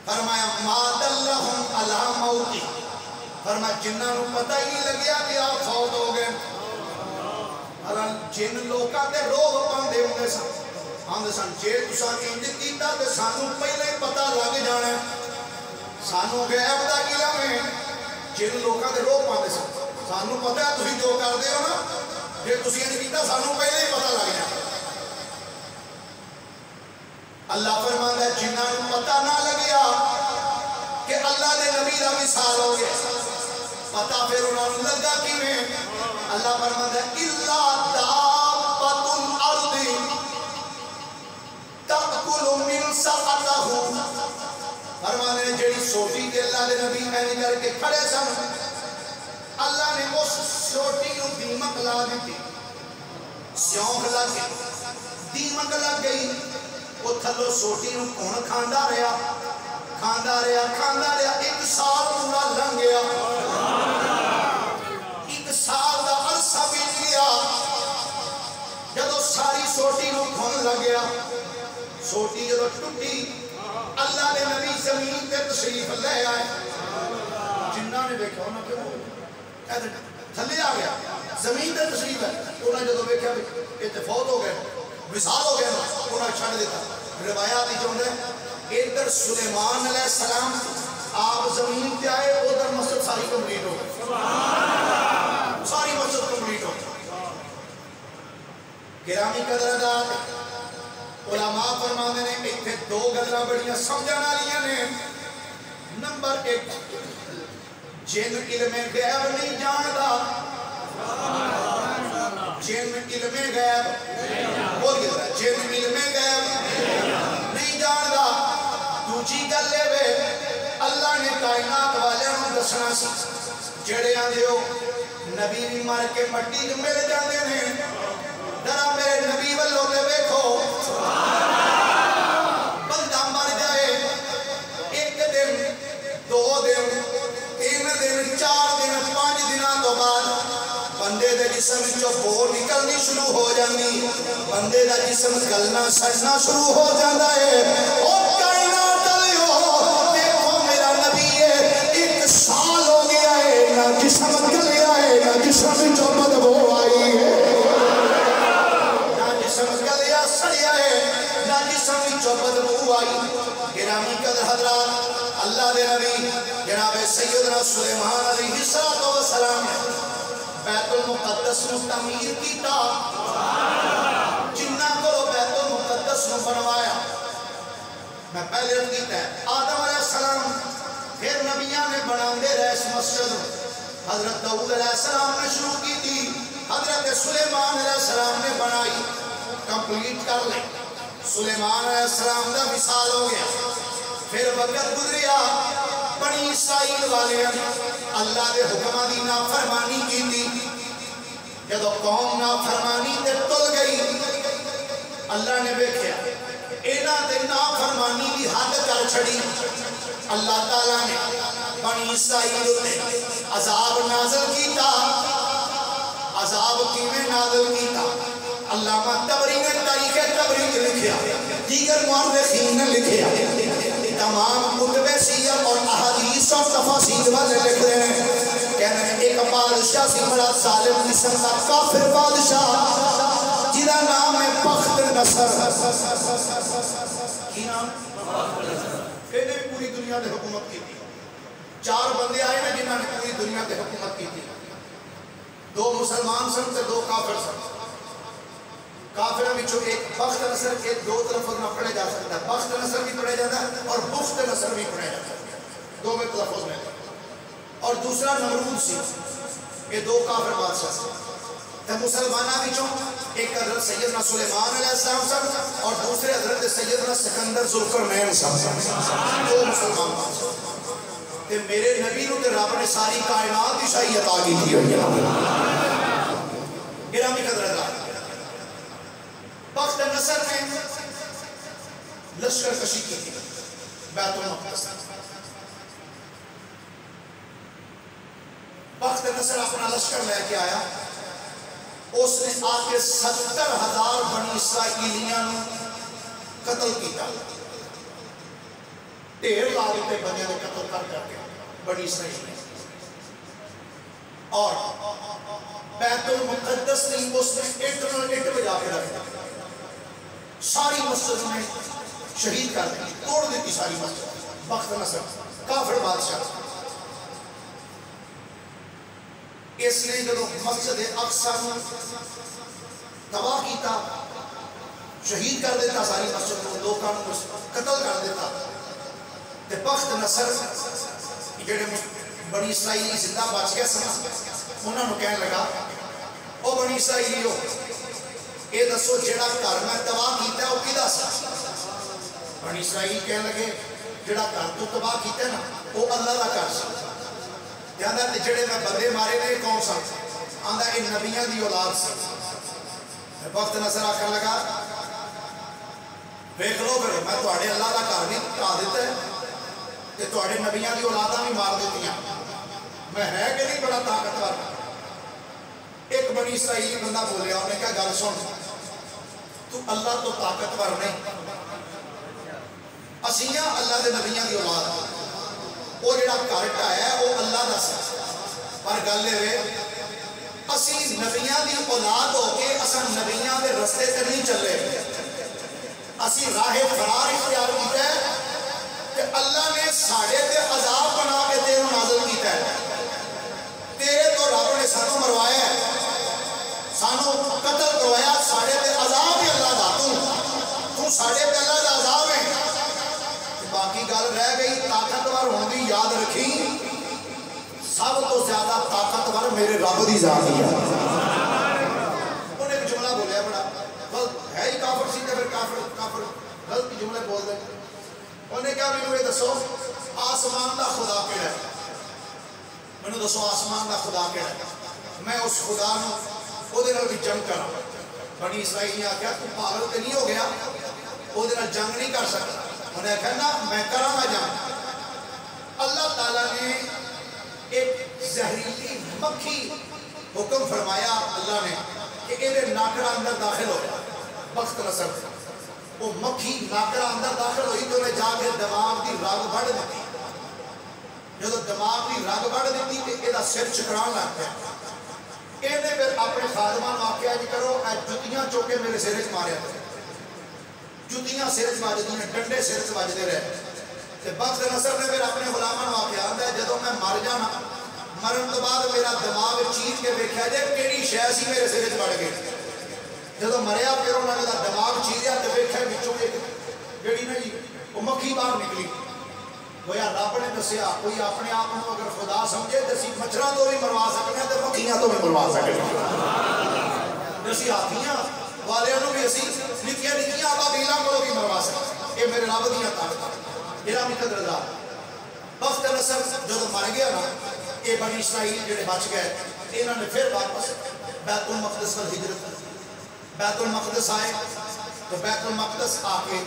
Speaker 2: فرمایا ما دلہم علی موتی فرمایا جنہاں نو پتہ ہی نہیں لگیا کہ آپ فوت ہو گئے جن لوکاں تے روح پاندے ہوندے سن آندے سن جے تساں انج کیتا تے سانو پہلے ہی پتہ لگ جانا سانو غیب دا علم ہے جن لوکاں تے روح پاندے سن سانو پتہ ہے تسی جو کردے ہو نا جے تسی انج کیتا سانو پہلے ہی پتہ لگ جانا اللہ فرماندا ہے جنہاں نوں پتہ نہ لگیا کہ اللہ دے نبی دا وصال ہو گیا پتہ پھر انہاں نوں لگا کیویں اللہ فرماندا ہے الا دابۃ الارض تاکل من سأتہ فرماندے نے جڑی سوٹی تے اللہ دے نبی ایویں کر کے کھڑے سن اللہ نے اس سوٹی نوں دیمک لا دتی سیونک لگ گئی دیمک لگ گئی وہ تھلو سوٹی نوں کون کھاندا رہیا 1 سال پورا لنگ گیا 1 سال دا عرصہ بیت گیا جدو ساری سوٹی نوں کھون لگ گیا سوٹی جدو ٹوٹی اللہ نے نبی زمین تے تشریف لے آئے جنہاں نے دیکھا انہاں کیوں تھلے آ گیا زمین تے تشریف ہے انہاں جدو دیکھا کہ فوت ہو گئے وصال ہو گیا انہاں چھڑ دیتا روایات ہی چاہتے ہیں ادھر سلیمان علیہ السلام آپ زمین پہ آئے ادھر مسجد ساری کمپلیٹ ہو ساری مسجد کمپلیٹ ہو گرامی قدردان علماء فرماتے ہیں اتنے 2 گلاں بڑیاں سمجھن والیاں نے نمبر 1 جن علم غیب نہیں جاندا جن علم غیب بولیے ذرا جن علم غیب نہیں جاندا دوجی گل اے اللہ نے کائنات والیاں نوں دسنا سی جڑے آندے ہو نبی بھی مر کے مٹی وچ مل جاندے نے ذرا میرے نبی والوں تے ویکھو بندہ مر جائے 1 دن 2 دن 3 دن 4 دن 5 دناں تو بعد بندے دے جسم جو بو نکلنی شروع ہو جاندی بندے دا جسم گلنا سڑنا شروع ہو جاندا ہے او کائنات والو دیکھو میرا نبی ہے 1 سال ہو گیا ہے نہ جسم گلیا ہے نہ جسم جو بدبو آئی ہے نہ جسم گلیا سڑیا ہے نہ جسم جو بدبو آئی گرامی قدر حضرات اللہ دے نبی جناب سیدنا سلیمان علیہ السلام بیت المقدس نو تعمیر کیتا جنہ کو بیت المقدس نو بنوایا میں پہلے رکھ دیتا ہے آدم علیہ السلام پھر نبیان نے بناندے رہے اس مسجد حضرت داؤد علیہ السلام نے شروع کی تھی حضرت سلیمان علیہ السلام نے بنائی کمپلیٹ کر لے سلیمان علیہ السلام دا وصال ہو گیا پھر وقت گزریا بنی اسرائیل والے اللہ دے حکمہ دی نافرمانی کی تھی جدو قوم نافرمانی تے تل گئی اللہ نے بیکھیا ان انہاں دے نافرمانی دی حد کر چھڑی اللہ تعالیٰ نے بنی اسرائیل نے عذاب نازل کیتا عذاب کیویں نازل کیتا علامہ طبری نے تاریخ طبری میں لکھیا دیگر مورخین نے لکھیا تمام کتب سیر اور احادیث اور تفاسیر والے لکھ رہے ہیں کہنے ہیں ایک بادشاہ سی بڑا ظالم قسم کا کافر بادشاہ جدا نام ہے بخت نصر کی نام کہنے پوری دنیا نے حکومت کی تھی 4 بندے آئے نا جنہوں نے پوری دنیا نے حکومت کی تھی 2 مسلمان سن سے 2 کافر سن کافرہ بچوں ایک بخت نصر کے 2 طرف نہ پڑھے جا سکتا ہے بخت نصر بھی پڑھے جاتا ہے اور بخت نصر بھی پڑھے جاتا ہے 2 میں تلفظ میں اور دوسرا نمرود سی یہ 2 کافر بادشاہ سے تو مسلمانہ بچوں ایک حضرت سیدنا سلیمان علیہ السلام سن اور دوسرے حضرت سیدنا سکندر ذوالقرنین سن 2 مسلمان بادشاہ تے میرے نبی نو تے رب نے ساری کائنات کی شاہی عطا کی تھی گرامی قدر اللہ بخت نصر نے لشکر کشی کی تھی بیت المقدس بخت نصر اپنا لشکر لے کے آیا اس نے آ کے 70,000 بنی اسرائیلیاں قتل کیتا ڈھیر لا دیتے بندے نے قتل کر کے بنی اسرائیل اور بیت المقدس نے اس نے اٹ بجا کے رکھ دیا ساری مسجد میں شہید کر دی توڑ دیتی ساری مسجد بخت نصر کافر بادشاہ اس نے جب مسجد اقصی تباہ کیتا شہید کر دیتا ساری مسجد کو لوگوں کو قتل کر دیتا تے بخت نصر جڑے بنی اسرائیلی زندہ بچ گیا سنا انہوں نے کہنے لگا او بنی اسرائیلیو اے دسو جڑا گھر میں تباہ کیتا ہے وہ کدا سا بنی اسرائیل کہنے لگے جڑا گھر تو تباہ کیتا ہے نا وہ اللہ کا گھر سی کہندا تے جڑے میں بندے مارے نے کون سا آندا اے نبیاں دی اولاد سی بخت نصر آکھن لگا دیکھ لو پھر میں تواڈے اللہ کا گھر بھی ٹھا دیتا ہے تے تواڈے نبیاں دی اولاداں بھی مار دیتیاں میں ہے کہ نہیں بڑا طاقتور ایک بنی اسرائیلی بندہ بولیا انہیں کہا گل سن تو اللہ تو طاقتور نہیں اسیاں اللہ دے نبیاں دی اولاد وہ جڑا گھر ٹھایا ہے وہ اللہ دا سی پر گل اے اسی نبیاں دی اولاد ہو کے اساں نبیاں دے رستے تے نہیں چلے اسی راہ فرار اختیار کیتا ہے کہ اللہ نے ساڑے تے عذاب بنا کے تیرے نازل کیتا ہے تیرے تو رب نے سانو مروایا ہے سانو قتل کروایا ساڑے تے عذاب ہی اللہ دا تو ساڑے تے اللہ دا عذاب ہے باقی گل رہ گئی طاقتور ہونے دی یاد رکھی سب تو زیادہ طاقتور میرے رب دی ذات ہے انہیں ایک جملہ بولیا بڑا غلط ہے ہی کافر سی تے پھر کافر غلط جملے بول دے انہیں کہا میں نے دسو آسمان دا خدا کیڑا ہے میں نے دسو آسمان دا خدا کیڑا ہے میں اس خدا نو او دے نال بھی جنگ کراں بنی اسرائیل نے آکھیا تو پاگل تے نہیں ہو گیا او دے نال جنگ نہیں کر سکتا انہیں کہا نا میں کراں گا جنگ اللہ تعالیٰ نے ایک زہریلی مکھی حکم فرمایا اللہ نے کہ ایدے ناکڑا اندر داخل ہو بخت نصر وہ مکھی ناکڑا اندر داخل ہوئی تو انہیں جا کے دماغ دی رگ بڑھ دیتی جب دماغ دی رگ بڑھ دیتی کہ ایدہ سر چکران لگ گیا ایدے پھر اپنے خادمان واقعہ جی کرو اے جتیاں چوکے میرے سرچ مارے ہیں جتیاں سرچ مارے ہیں ڈنڈے سرچ مارے رہے بخت نصر نے پھر اپنے غلامان واقعہ آتا ہے جدو میں مر جانا مرن تو بعد میرا دماغ چیز کے دیکھا جائے کیڑی شے سی میرے سر وچ بڑھ گئی جدو مریا پھر انہوں نے دماغ چیریا تو دیکھا بچوں ایک جڑی نا جی وہ مکھی باہر نکلی گویا رب نے دسیا کوئی اپنے آپ کو اگر خدا سمجھے تو اسی مچھراں تو بھی مروا سکتے ہیں تو مکھیاں تو بھی مروا سکتے ہیں اسی ہاتھیاں والے بھی اسی نکیاں نکیاں ابابیلاں کو بھی مروا سکتے ہیں یہ میرے رب دیاں طاقتاں گرامی قدر اللہ بخت نصر جو مر گیا نا یہ بنی اسرائیل جڑے بچ گئے انہوں نے پھر واپس بیت المقدس پر ہجرت بیت المقدس آئے تو بیت المقدس آ کے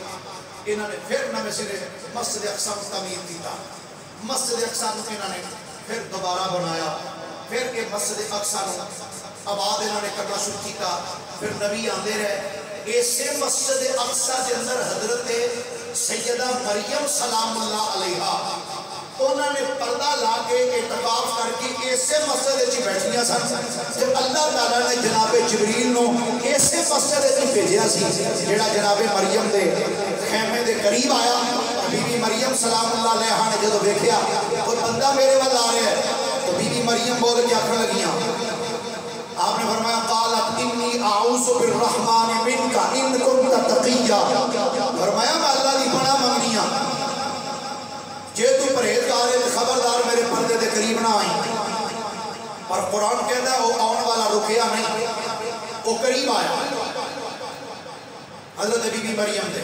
Speaker 2: انہوں نے پھر نویں سرے مسجد اقصی کو تعمیر کیتا. مسجد اقصی کو انہوں نے پھر دوبارہ بنایا. پھر کہ مسجد اقصی کو آباد انہوں نے کرنا شروع کیتا. پھر نبی آندے رہے. اسے مسجد اقصی کے اندر حضرت سیدہ مریم سلام اللہ علیہا انہوں نے پردہ لا کے اعتکاف کر کے اسے مسجد چ بیٹھیاں سن. جب اللہ تعالیٰ نے جناب جبریل نو اسے مسجد چ بھیجیا سی جڑا جناب مریم دے خیمے دے قریب آیا. بی بی مریم سلام اللہ علیہا نے جدو دیکھیا کوئی بندہ میرے وال آ رہا ہے تو بی بی مریم بول کے آخر لگیاں. آپ نے فرمایا قالت انی اعوذ بالرحمن منک ان کنت تقیا. فرمایا میں اللہ دی پناہ منگنی ہاں جے تو پرہیزگار ہے خبردار میرے پردے دے قریب نہ آئی. پر قرآن کہتا ہے وہ آن والا رکیا نہیں, وہ قریب آیا. حضرت بی بی مریم دے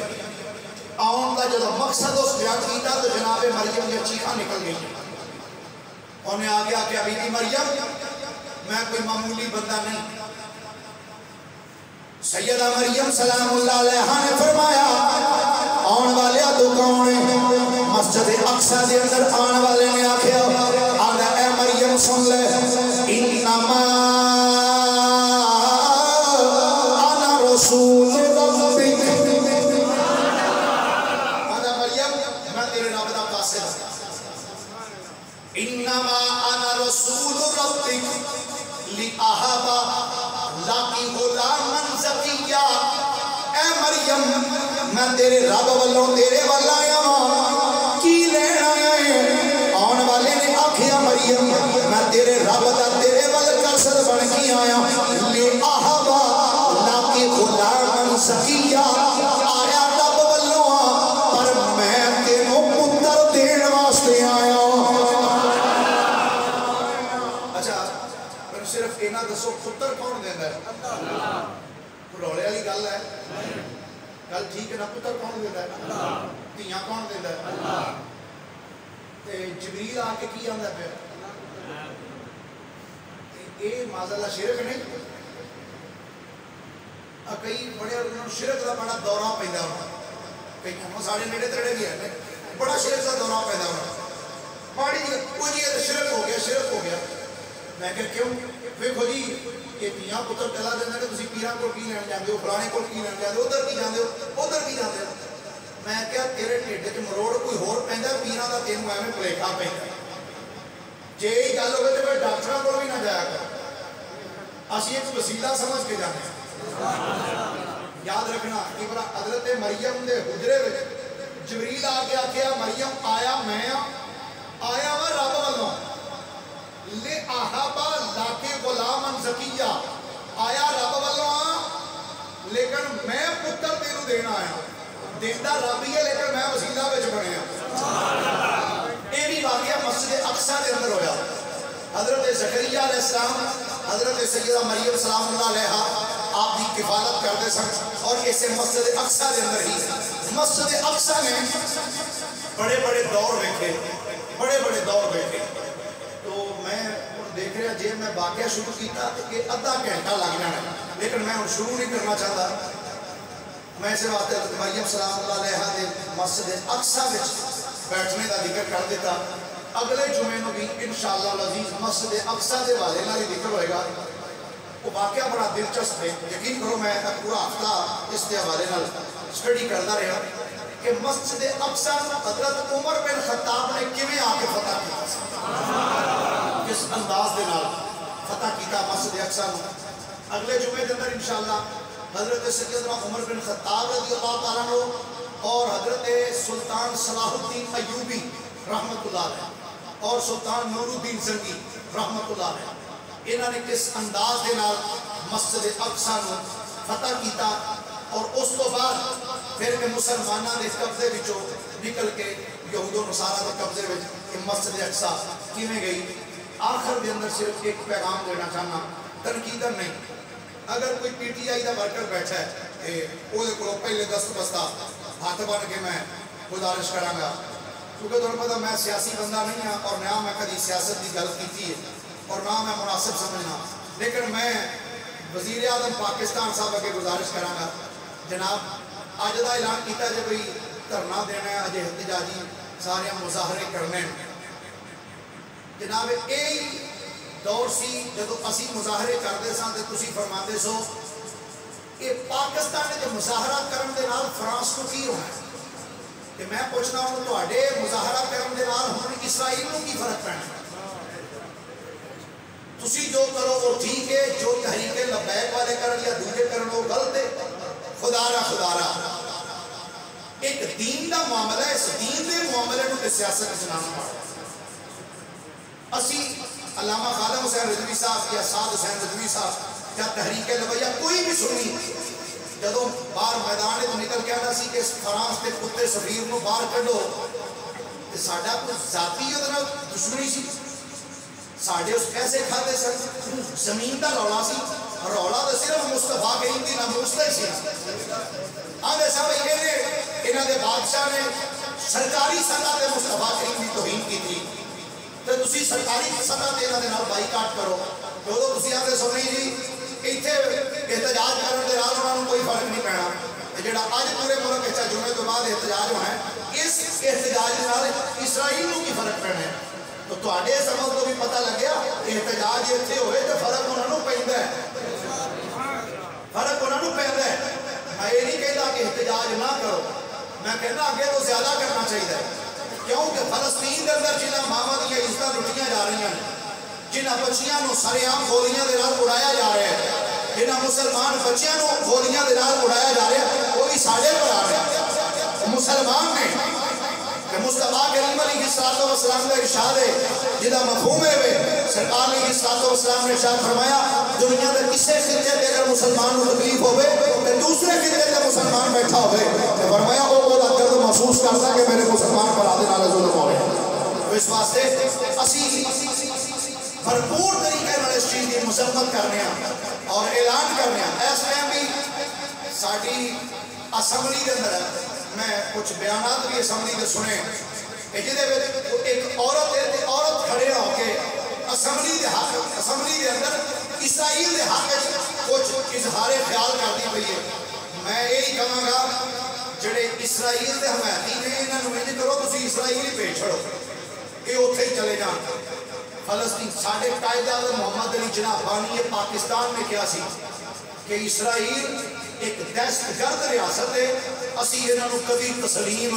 Speaker 2: آن کا جب مقصد اس بیان کیتا تو جناب مریم کی چیخاں نکل گئی. انہیں آگے آکے بی بی مریم میں کوئی معمولی بندہ نہیں. سیدہ مریم سلام اللہ علیہا نے فرمایا آن والے تو کون ہے؟ مسجد اقصی دے اندر آن والے نے آکھیا آگا اے مریم سن لے انما انا رسول ربک. آگا مریم میں تیرے رب دا قاصد ہوں. انما انا رسول ربک لِأَحَبَ لَكِ غُلَامًا زَكِيًّا. اے مریم میں تیرے رب والوں تیرے والا آیا ہوں کی لین آیا ہے؟ آن والے نے آکھیا مریم میں تیرے رب دا تیرے وال قاصد بن کے آیا لِأَحَبَ لَكِ غُلَامًا زَكِيًّا. آیا رب والوں پر میں تینوں پتر دین واسطے آیا ہوں. صرف اینا دسو پتر کون دیندہ ہے؟ اللہ. روڑے والی گل ہے گل ٹھیک ہے نا. پتر کون دیندہ ہے؟ تیاں کون دیندہ ہے؟ اللہ. جبریل آ کے کی آندہ پہ اے معاذاللہ شرک نہیں. کئی بڑے انہوں شرک دا بڑا دورہ پیدا ہونا. کئی ہم سارے نیڑے تڑے بھی ہیں بڑا شرک دا دورہ پیدا ہونا. بڑی کوئی جی شرک ہو گیا شرک ہو گیا. میں کہ کیوں دیکھو جی یہ تیاں پتر چلا دینا کہ تسی پیران کو کی لین جاندے ہو فلانے کو کی لین جاندے ہو ادھر کی جاندے ہو ادھر کی جاندے ہو. میں کہا تیرے ٹھیڈے چ مروڑ کوئی ہور پہندا پیران دا تینوں ایویں بھلیکھا پہندا. جے ہی گل ہوے تے ڈاکٹراں کول بھی نہ جایا کر. اسی ایک وسیلہ سمجھ کے جانے یاد رکھنا. حضرت مریم دے حجرے وچ جبریل آ کے آکھیا مریم آیا میں آیا وا رب والوں لِأَحَبَ لَكِ غُلَامًا زَكِيًّا. آیا رب والوں لیکن میں پتر تینوں دینا آیا. دیندہ رب ہی ہے لیکن میں وسیلہ وچ بنیا. یہ بھی واقعہ مسجد اقصی دے اندر ہویا. حضرت زکریا علیہ السلام حضرت سیدہ مریم سلام اللہ علیہا آپ کی کفالت کرتے سن اور اسے مسجد اقصی دے اندر ہی مسجد اقصی نے بڑے بڑے دور دیکھے بڑے بڑے دور دیکھے. تو میں دیکھ رہا جی میں واقعہ شروع کیتا کہ ادھا گھنٹہ لگ جانا لیکن میں شروع نہیں کرنا چاہتا. میں اسے واسطے مریم سلام اللہ علیہا دے مسجد اقصی وچ بیٹھنے کا ذکر کر دیتا. اگلے جمعے نو بھی انشاءاللہ العزیز مسجد اقصی دے والے نال ذکر ہوئے گا. وہ واقعہ بڑا دلچسپ ہے. یقین کرو میں پورا ہفتہ اس کے حوالے نال اسٹڈی کرتا رہا کہ مسجد اقصی حضرت عمر بن خطاب نے کیویں آ کے فتح کیا, کس انداز دے نال فتح کیتا مسجد اقصی نو. اگلے جمعے کے اندر انشاءاللہ حضرت سیدنا عمر بن خطاب رضی اللہ تعالیٰ عنہ اور حضرت سلطان صلاح الدین ایوبی رحمت اللہ علیہ اور سلطان نور الدین زنگی رحمت اللہ علیہ انہوں نے کس انداز دے نال مسجد اقصی نو فتح کیتا اور اس تو بعد پھر کہ مسلمانوں کے قبضے وچوں نکل کے یہود و نصارہ کے قبضے وچ مسجد اقصی کیویں گئی. آخر دے اندر صرف ایک پیغام دینا چاہنا تنقیدن نہیں. اگر کوئی P T I the worker بیٹھا ہے وہ پہلے دست بستہ ہاتھ بن کے میں گزارش کراں گا کیونکہ تمہیں پتہ میں سیاسی بندہ نہیں ہاں اور نہ میں کبھی سیاست کی گل کی ہے اور نہ میں مناسب سمجھنا, لیکن میں وزیر اعظم پاکستان صاحب اگے گزارش کراں گا جناب اج دا اعلان کیتا جے بھئی دھرنا دینا ہے اجے احتجاجی سارے مظاہرے کرنے جناب یہی دور سی جدو اسی مظاہرے کرتے سن تے تسی فرماندے سو کہ پاکستان نے مظاہرہ کرن دے نال فرانس کو کی ہونا ہے کہ میں پوچھنا ہوں تواڈے مظاہرہ کرن دے نال ہن اسرائیل کو کی فرق پینا تسی جو کرو وہ ٹھیک ہے جو تحریک لبیک والے کرن یا دوجے کرن وہ غلط ہے خدا را ایک دین دا معاملہ ہے اس دین دے معاملے کو سیاست چلانا پڑا اسی علامہ خادم حسین رضوی صاحب یا سعد حسین رضوی صاحب یا تحریک لبیک یا کوئی بھی سنی جدو باہر میدان تو نکل کے آنا سی کہ فرانس کے کتے سفیر کو باہر کڈو تے ساڈا کوئی ذاتی دشمنی سی ساڈے اس پیسے کھاتے سن زمین دا رولا سی رولا تو صرف مصطفیٰ کریم دی ناموس دا ہی سی آگے صاحب یہ انہاں دے بادشاہ نے سرکاری سطح تے مصطفیٰ کریم دی توہین کی تھی تے تسی سرکاری سطح تے انہاں دے نال بائیکاٹ کرو جو تسی آتے سو نہیں جی ایتھے احتجاج کرن دے نال انہاں نوں کوئی فرق نہیں پینا جڑا اج پورے ملک وچ جمعے تو بعد احتجاج ہونا ہے اس احتجاج نال اسرائیل نوں کی فرق پینا ہے تو تواڈے سبب تو بھی پتہ لگیا احتجاج ایتھے ہوئے تے فرق انہاں نوں پیندا ہے فرق انہاں نوں پیندا ہے میں یہ نہیں کہتا کہ احتجاج نہ کرو میں کہنا آگے تو زیادہ کرنا چاہیے کیونکہ فلسطین کے اندر جنہاں ماواں دی عزتاں لٹیاں جا رہی ہیں جنہاں بچیاں نوں سرے عام گولیاں دے نال اڑایا جا رہا ہے جنہاں مسلمان بچیاں نوں گولیاں دے نال اڑایا جا رہا ہے وہی ساڈے بھرا نے مسلمان نے کہ مصطفیٰ کریم علیہ السلام کا ارشاد ہے جہاں مفہوم ہے سرکار علیہ السلام نے ارشاد فرمایا دنیا کے کسی خطے تے اگر مسلمان کو تکلیف ہوئے تو دوسرے خطے تے مسلمان بیٹھا ہوئے تو فرمایا وہ درد محسوس کرتا کہ میرے مسلمان پر آدھے نال ظلم ہو رہے ہیں تو اس واسطے اسی بھرپور طریقے نال اس چیز کی مذمت کرنے اور اعلان کرنے اس ٹائم بھی ساری اسمبلی کے اندر میں کچھ بیانات بھی اسمبلی کے سنے جہاں ایک عورت کھڑے ہو کے اسمبلی کے اندر اسرائیل کے حق کچھ اظہار خیال کرتی ہوئی ہے میں یہی کہوں گا جڑے اسرائیل کے حمایتی نے انہوں نے انج کرو تسی اسرائیل ہی بھیج چھڑو کہ اتنے ہی چلے جان فلسطین ساڈے قائد اعظم محمد علی جناح بانی پاکستان نے کیا سی کہ اسرائیل ایک دہشت گرد ریاست ہے اسی انہاں نوں کبھی تسلیم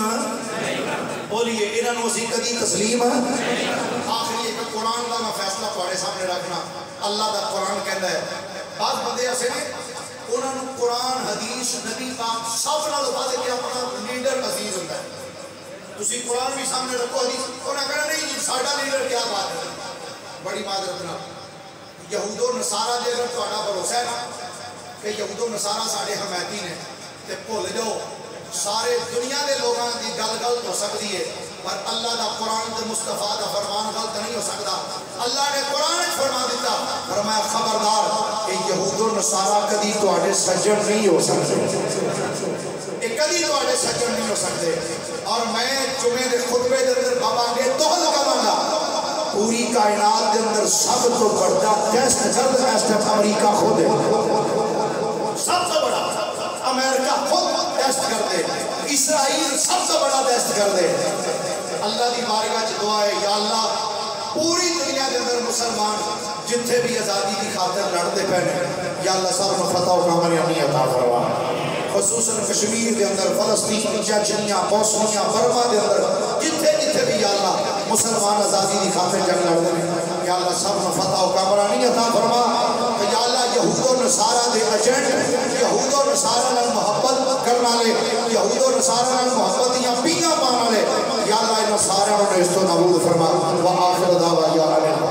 Speaker 2: بولیے انہاں نوں اسی کبھی تسلیم آخری ایک قرآن کا میں فیصلہ تواڈے سامنے رکھنا اللہ دا قرآن کہندا ہے بعض بندے ایسے نے انہاں نوں قرآن حدیث نبی پاک سب نال ود کے اپنا لیڈر عزیز ہوندا ہے تسی قرآن بھی سامنے رکھو حدیث انہاں کہنا نہیں جی ساڈا لیڈر کیا بات ہے بڑی معذرت نال یہود و نصارا دے اگر تہاڈا بھروسہ ہے نا کہ یہود و نصارا ساڈے حمایتی نے تے بھول جاؤ سارے دنیا دے لوگاں دی گل غلط ہو سکتی ہے پر اللہ دا قرآن تے مصطفیٰ دا فرمان غلط نہیں ہو سکتا اللہ نے قرآن وچ فرما دیتا فرمایا خبردار کہ یہود و نصارا کدی تواڈے سجن نہیں ہو سکتے یہ کدی تواڈے سجن نہیں ہو سکتے اور میں جمعے دے خطبے دے اندر بابا کے توہل کراں گا پوری کائنات کے اندر سب تو بڑا دہشت گرد اس ٹائم امریکہ خود ہے سب سے بڑا امریکہ خود دہشت گرد ہے اسرائیل سب سے بڑا دہشت گرد ہے اللہ دی بارگاہ چ دعا ہے یا اللہ پوری دنیا کے اندر مسلمان جتھے بھی آزادی کی خاطر لڑتے پے یا اللہ سب کو فتح و کامیابی عطا فرما خصوصاً کشمیر کے اندر فلسطین چچنیا بوسنیا برما کے اندر جتھے جتھے بھی یا اللہ مسلمان آزادی کی خاطر جنگ لڑتے ہیں یا اللہ سب کو فتح و کامیابی عطا فرما کہ یا اللہ یہود و نصارا دے ایجنٹ یہود و نصارا نال محبت کرنے والے یہود و نصارا نال محبت دیاں پیاں پانے والے یا اللہ ان سارے نوں اس تو نابود فرما وآخر دعوانا